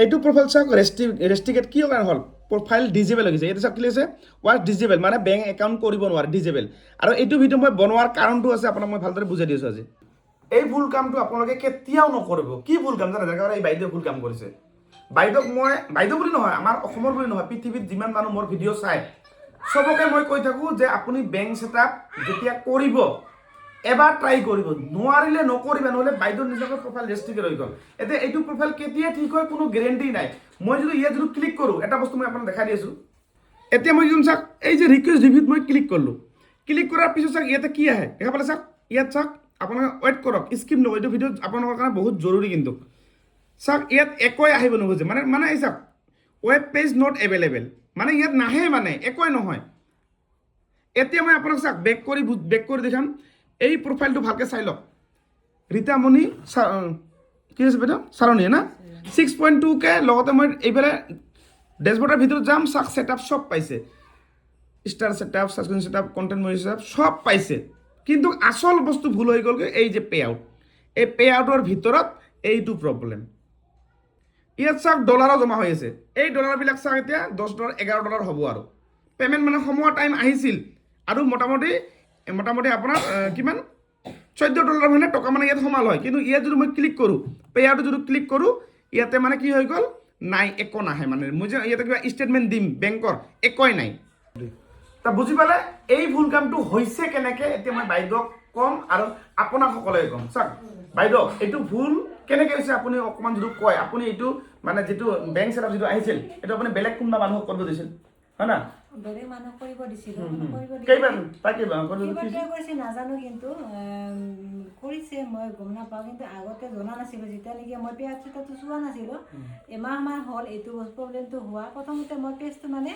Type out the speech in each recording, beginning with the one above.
এইটো প্ৰফাইল চাওক ৰেষ্টিকেট কিয় কাৰণ হ'ল প্ৰফাইল ডিজেবল হৈ গৈছে এইটো চাওক কি আছে ৱাজ ডিজেবল মানে বেংক একাউণ্ট কৰিব নোৱাৰে ডিজেবল আৰু এইটো ভিডিঅ' মই বনোৱাৰ কাৰণটো আছে আপোনাক মই ভালদৰে বুজাই দিছোঁ আজি এই ভুল কামটো আপোনালোকে কেতিয়াও নকৰিব কি ভুল কাম জানে একেবাৰে এই বাইদেৱে ভুল কাম কৰিছে বাইদেউক মই বাইদেউ বুলি নহয় আমাৰ অসমৰ বুলি নহয় পৃথিৱীত যিমান মানুহ মোৰ ভিডিঅ' চায় চবকে মই কৈ থাকোঁ যে আপুনি বেংক ছেটআপ যেতিয়া কৰিব এবাৰ ট্ৰাই কৰিব নোৱাৰিলে নকৰিবা নহ'লে বাইদেউৰ নিজকে প্ৰফাইল ৰেষ্ট্ৰিক্টেড হৈ গ'ল এতিয়া এইটো প্ৰফাইল কেতিয়া ঠিক হয় কোনো গেৰেণ্টি নাই মই যদি ইয়াত যদি ক্লিক কৰোঁ এটা বস্তু মই আপোনাক দেখাই দি আছোঁ এতিয়া মই যোন চাওক এই যে ৰিকুৱেষ্ট ৰিভিউত মই ক্লিক কৰিলোঁ ক্লিক কৰাৰ পিছত চাওক ইয়াতে কি আহে দেখা পালে চাওক ইয়াত চাওক আপোনালোকে ৱেইট কৰক স্কিপ নকৰিব এইটো ভিডিঅ'ত আপোনালোকৰ কাৰণে বহুত জৰুৰী কিন্তু চাওক ইয়াত একোৱে আহিব নোখোজে মানে এই চাওক ৱেব পেজ নট এভেইলেবল মানে ইয়াত নাহে মানে একোৱে নহয় এতিয়া মই আপোনাক চাওক বেক কৰি দেখাম এই প্ৰফাইলটো ভালকৈ চাই লওক ৰীতামণি কি আছে বাইদেউ চাৰণীয়ে না 6.2K লগতে মই এইফালে ডেছবৰ্ডৰ ভিতৰত যাম চাওক ছেটআপ চব পাইছে star setup subscription setup content monitor setup চব পাইছে কিন্তু আচল বস্তু ভুল হৈ গ'লগৈ এই যে পে আউট এই পে আউটৰ ভিতৰত এইটো প্ৰব্লেম ইয়াত চাওক ডলাৰো জমা হৈ আছে এই ডলাৰবিলাক চাওক এতিয়া $10 $11 হ'ব আৰু পে'মেণ্ট মানে সময় টাইম আহিছিল আৰু মোটামুটি আপোনাৰ কিমান $14 মানে টকা মানে ইয়াত সোমাল হয় কিন্তু ইয়াত যদি মই ক্লিক কৰোঁ পে আউটত যদি ক্লিক কৰোঁ ইয়াতে মানে কি হৈ গ'ল নাই একো নাহে মানে মই যে ইয়াতে কিবা ষ্টেটমেণ্ট দিম বেংকৰ একোৱেই নাই তা বুজি পালে এই ভুল কামটো হৈছে কেনেকৈ এতিয়া মই বাইদেউক ক'ম আৰু আপোনাক সকলোৱে ক'ম চাওক বাইদেউ এইটো ভুল কেনেকৈ হৈছে আপুনি অকণমান যদি কয় আপুনি এইটো মানে যিটো বেংক ছেটআপ যিটো আহিছিল এইটো আপুনি বেলেগ কোনোবা মানুহক কৰিব দিছিল হয় না বেলেগ মানুহ কৰিব দিছিল কেইবাৰ তাকে নাজানো কিন্তু কৰিছে মই গম নাপাওঁ কিন্তু আগতে জনা নাছিলোঁ যেতিয়া নেকি মই পেজ চেটআপটো চোৱা নাছিলোঁ এমাহমান হ'ল এইটো প্ৰব্লেমটো হোৱা প্ৰথমতে মই পেজটো মানে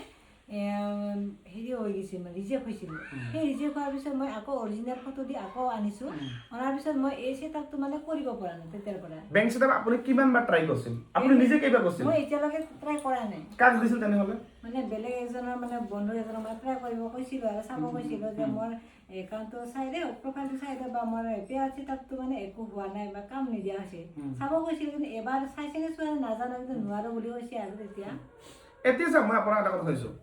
হেৰি হৈ গৈছিল মানে ৰিজেক্ট হৈছিল সেই ৰিজেক্ট হোৱাৰ পিছত মই আকৌ অৰিজিনেল ফটো দি আকৌ আনিছোঁ অনাৰ পিছত মই এই ছেটআপটো মানে কৰিব পৰা নাই তেতিয়াৰ পৰা বেংক ছেটআপ আপুনি কিমানবাৰ ট্ৰাই কৰিছিল আপুনি নিজে কেইবাৰ কৰিছিল মই এতিয়ালৈকে ট্ৰাই কৰা নাই কাক দিছিল তেনেহ'লে মানে বেলেগ এজনৰ মানে বন্ধু এজনৰ মানে ট্ৰাই কৰিব কৈছিলোঁ আৰু চাব কৈছিলোঁ যে মোৰ একাউণ্টটো চাই দে প্ৰফাইলটো চাই দে বা মোৰ পেজ ছেটআপটো মানে একো হোৱা নাই বা কাম নিদিয়া হৈছে চাব কৈছিলোঁ কিন্তু এবাৰ চাইছে নে চোৱা নাজানো কিন্তু নোৱাৰোঁ বুলি কৈছে আৰু এতিয়া চাওক মই আপোনাক এটা কথা কৈছোঁ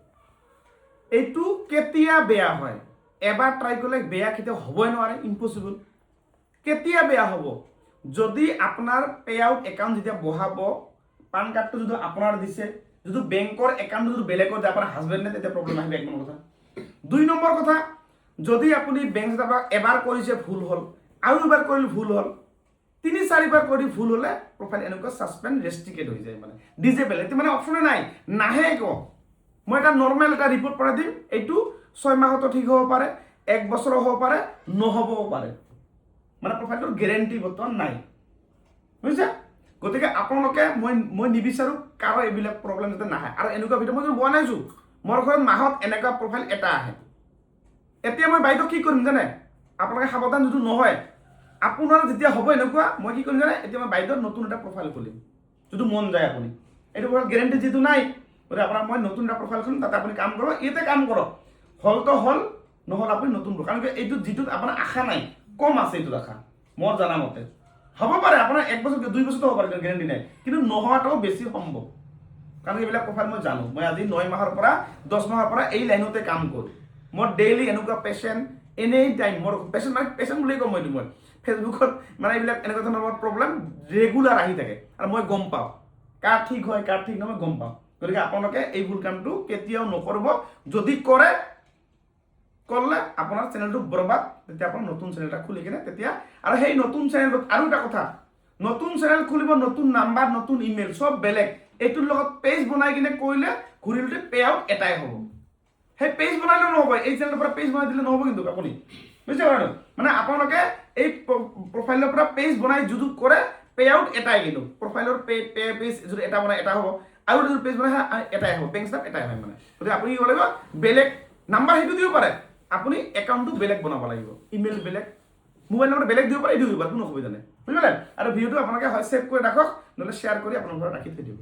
এইটো কেতিয়া বেয়া হয় এবাৰ ট্ৰাই কৰিলে বেয়া কেতিয়াও হ'বই নোৱাৰে ইম্পচিবল কেতিয়া বেয়া হ'ব যদি আপোনাৰ পে আউট একাউণ্ট যেতিয়া বহাব পান কাৰ্ডটো যদি আপোনাৰ দিছে যদি বেংকৰ একাউণ্টটো যদি বেলেগত যায় আপোনাৰ হাজবেণ্ডে তেতিয়া প্ৰব্লেম আহিব 1 নম্বৰ কথা 2 নম্বৰ কথা যদি আপুনি বেংক ছেটআপ এবাৰ কৰিছে ভুল হ'ল আৰু এবাৰ কৰিলে ভুল হ'ল 3-4বাৰ কৰি ভুল হ'লে প্ৰফাইল এনেকুৱা ছাছপেণ্ড ৰেষ্ট্ৰিক্টেড হৈ যায় মানে ডিজেবল এইটো মানে অপশ্যনে নাই নাহে একো মই এটা নৰ্মেল এটা ৰিপৰ্ট পৰাই দিম এইটো 6 মাহতো ঠিক হ'ব পাৰে 1 বছৰো হ'ব পাৰে নহ'বও পাৰে মানে প্ৰফাইলটোৰ গেৰেণ্টি বৰ্তমান নাই বুজিছে গতিকে আপোনালোকে মই নিবিচাৰোঁ কাৰো এইবিলাক প্ৰব্লেম যাতে নাহে আৰু এনেকুৱা ভিডিঅ' মই বনাইছোঁ মোৰ ঘৰত মাহত এনেকুৱা প্ৰফাইল এটা আহে এতিয়া মই বাইদেউ কি কৰিম জানে আপোনালোকে সাৱধান যদি নহয় আপোনাৰ যেতিয়া হ'ব এনেকুৱা মই কি কৰিম জানে এতিয়া মই বাইদেউৰ নতুন এটা প্ৰফাইল খুলিম যদি মন যায় আপুনি এইটো ঘৰত গেৰেণ্টি যিটো নাই গতিকে আপোনাক মই নতুন এটা প্ৰফাইল খুলিম তাতে আপুনি কাম কৰক ইয়াতে কাম কৰক হ'লতো হ'ল নহ'ল আপুনি নতুন কাৰণ এইটো যিটোত আপোনাৰ আশা নাই কম আছে এইটোত আশা মই জানা মতে হ'ব পাৰে আপোনাৰ 1 বছৰ 2 বছৰতো হ'ব পাৰে গেৰেণ্টি নাই কিন্তু নোহোৱাটোও বেছি সম্ভৱ কাৰণ এইবিলাক প্ৰফাইল মই জানো মই আজি 9 মাহৰ পৰা 10 মাহৰ পৰা এই লাইনতে কাম কৰোঁ মোৰ ডেইলি এনেকুৱা পেচেণ্ট এনি টাইম মোৰ পেচেণ্ট বুলি কওঁ মই ফেচবুকত মানে এইবিলাক এনেকুৱা ধৰণৰ প্ৰব্লেম ৰেগুলাৰ আহি থাকে আৰু মই গম পাওঁ কাৰ ঠিক হয় কাৰ ঠিক নহয় মই গম পাওঁ গতিকে আপোনালোকে এই ভুল কামটো কেতিয়াও নকৰিব যদি কৰে করলে আপনার চ্যানেলটো বরবাদ তেতিয়া আপনার নতুন চ্যানেল এটা খুলি কিনে তেতিয়া আর সেই নতুন চ্যানেল আর একটা কথা নতুন চ্যানেল খুলিব নতুন নাম্বার নতুন ইমেল সব বেলেগ এইটোর লগত পেজ বনাই কিনে কইলে ঘুরিলতে পে আউট এটাই হব সেই পেজ বনাইলে নহব এই চ্যানেলের পৰা পেজ বনাই দিলে নহব কিন্তু আপুনি বুঝতে পাৰলেন মানে আপনাকে এই প্ৰোফাইলেৰ পৰা পেজ বনাই যদি করে পে আউট এটাই কিন্তু প্রোফাইলের পেজ যদি এটা বনাই এটা হব আর যদি পেজ বনাই এটাই হব বেংক স্টাফ এটাই হয় মানে গতিকে আপুনি কি কৰিব বেলেগ নাম্বাৰ সেইটো দিব পাৰে আপুনি একাউণ্টটো বেলেগ বনাব লাগিব ইমেইল বেলেগ মোবাইল নম্বৰ বেলেগ দিব পাৰে এইটো দিব পাৰে কোনো অসুবিধা নাই বুজি পালে আৰু ভিডিঅ'টো আপোনালোকে হয় সেভ কৰি ৰাখক নহলে শ্বেয়াৰ কৰি আপোনাৰ ঘৰত ৰাখি থৈ দিব